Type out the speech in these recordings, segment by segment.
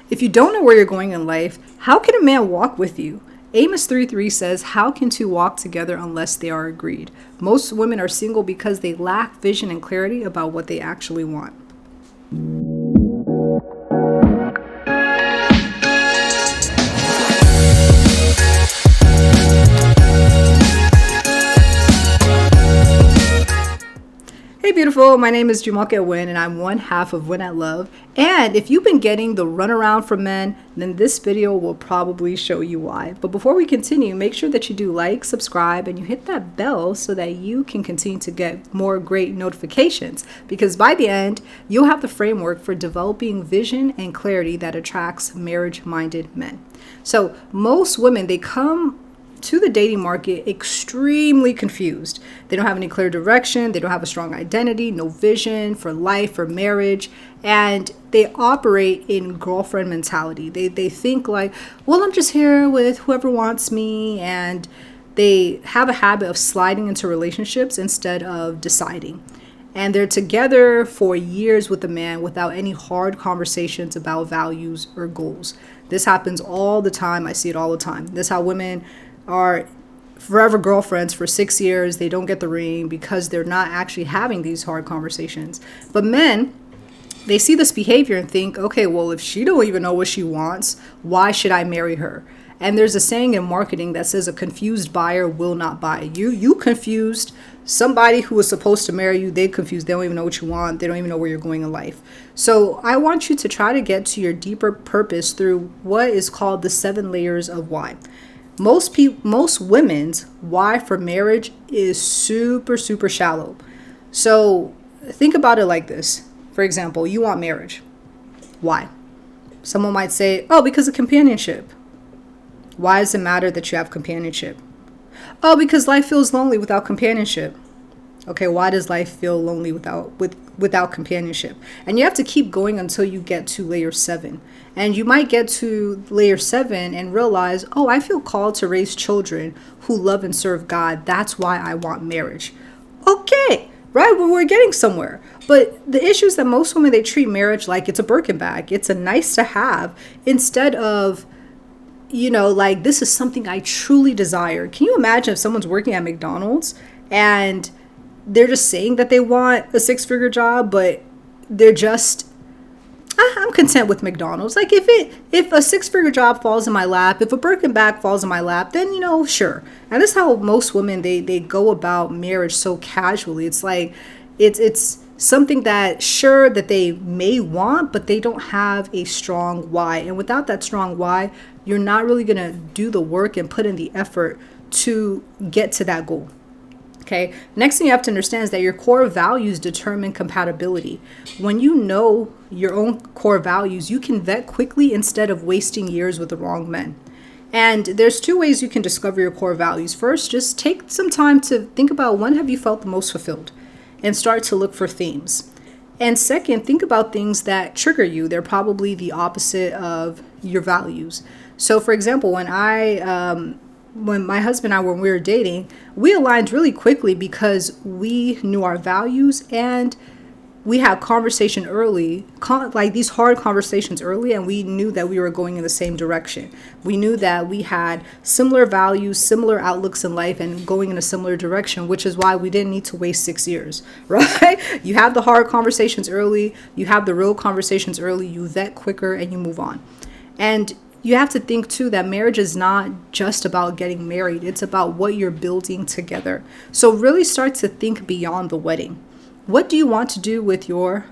If you don't know where you're going in life, how can a man walk with you? Amos 3:3 says, "How can two walk together unless they are agreed?" Most women are single because they lack vision and clarity about what they actually want. Hey beautiful, my name is Jumoke Win and I'm one half of Win at Love. And if you've been getting the runaround from men, then this video will probably show you why. But before we continue, make sure that you do like, subscribe, and you hit that bell so that you can continue to get more great notifications. Because by the end, you'll have the framework for developing vision and clarity that attracts marriage-minded men. So most women, they come to the dating market extremely confused. They don't have any clear direction. They don't have a strong identity, no vision for life, for marriage, and they operate in girlfriend mentality. They think like, well, I'm just here with whoever wants me, and they have a habit of sliding into relationships instead of deciding. And they're together for years with a man without any hard conversations about values or goals. This happens all the time. I see it all the time. This is how women are forever girlfriends for 6 years. They don't get the ring because they're not actually having these hard conversations. But men, they see this behavior and think, okay, well, if she don't even know what she wants, why should I marry her? And there's a saying in marketing that says a confused buyer will not buy. You confused somebody who was supposed to marry you. They confused. They don't even know what you want. They don't even know where you're going in life. So I want you to try to get to your deeper purpose through what is called the 7 layers of why. Most women's why for marriage is super shallow. So think about it like this. For example, you want marriage. Why? Someone might say, oh, because of companionship. Why does it matter that you have companionship? Oh, because life feels lonely without companionship. Okay, why does life feel lonely without companionship? And you have to keep going until you get to layer 7. And you might get to layer 7 and realize, oh, I feel called to raise children who love and serve God. That's why I want marriage. Okay, right? Well, we're getting somewhere. But the issue is that most women, they treat marriage like it's a Birkin bag. It's a nice to have instead of, like, this is something I truly desire. Can you imagine if someone's working at McDonald's and they're just saying that they want a 6-figure job, but they're just, I'm content with McDonald's. Like if a 6-figure job falls in my lap, if a Birkin bag falls in my lap, then, sure. And this is how most women, they go about marriage so casually. It's like, it's something that sure that they may want, but they don't have a strong why. And without that strong why, you're not really going to do the work and put in the effort to get to that goal. Okay. Next thing you have to understand is that your core values determine compatibility. When you know your own core values, you can vet quickly instead of wasting years with the wrong men. And there's 2 ways you can discover your core values. First, just take some time to think about when have you felt the most fulfilled and start to look for themes. And second, think about things that trigger you. They're probably the opposite of your values. So for example, when my husband and I, when we were dating, we aligned really quickly because we knew our values and we had conversation early, like these hard conversations early, and we knew that we were going in the same direction. We knew that we had similar values, similar outlooks in life, and going in a similar direction, which is why we didn't need to waste 6 years, right? You have the hard conversations early, you have the real conversations early, you vet quicker, and you move on. And you have to think too that marriage is not just about getting married. It's about what you're building together. So really start to think beyond the wedding. What do you want to do with your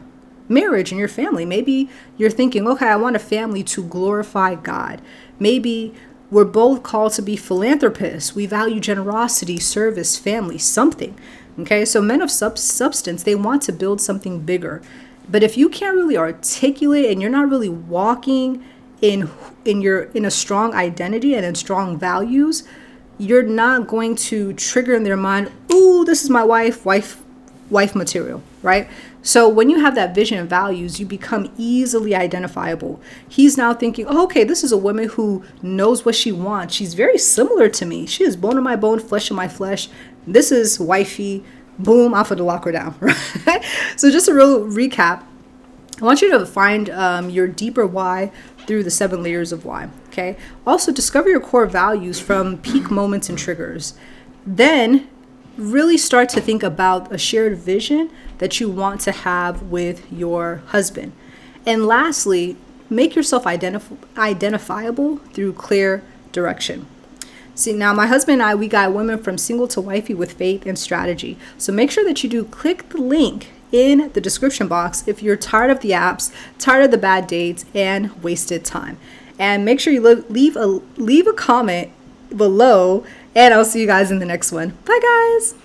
marriage and your family? Maybe you're thinking, okay, I want a family to glorify God. Maybe we're both called to be philanthropists. We value generosity, service, family, something. Okay, so men of substance, they want to build something bigger. But if you can't really articulate and you're not really walking in a strong identity and in strong values, you're not going to trigger in their mind, ooh, this is my wife material, right? So when you have that vision and values, you become easily identifiable. He's now thinking, oh, okay, this is a woman who knows what she wants. She's very similar to me. She is bone of my bone, flesh of my flesh. This is wifey. Boom, off of the locker down, right? So just a real recap. I want you to find your deeper why through the 7 layers of why. Okay. Also, discover your core values from peak moments and triggers. Then, really start to think about a shared vision that you want to have with your husband. And lastly, make yourself identifiable through clear direction. See, now my husband and I, we guide women from single to wifey with faith and strategy. So make sure that you do click the link in the description box if you're tired of the apps, tired of the bad dates, and wasted time. And make sure you leave a comment below, and I'll see you guys in the next one. Bye, guys.